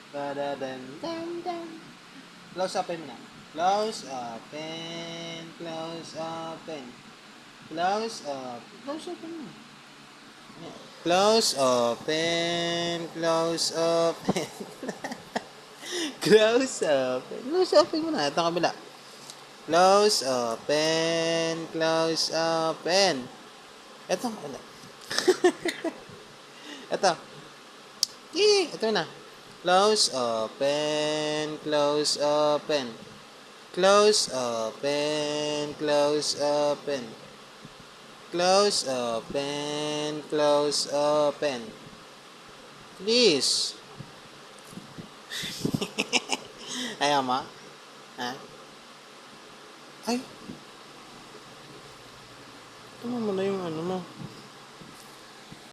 Dan. Close open mo na. Close open. Close open. Close up. Close open mo. Close open. Close open. Close open. Close open mo na. Ito ang kabila. Close open. Close open. Ito ang kabila. Ito. Ito na. Close open. Close open. Close open. Close open. Close open. Close open. Please. Ayaw mo? Ha? Ay. Tama mo na yung ano mo.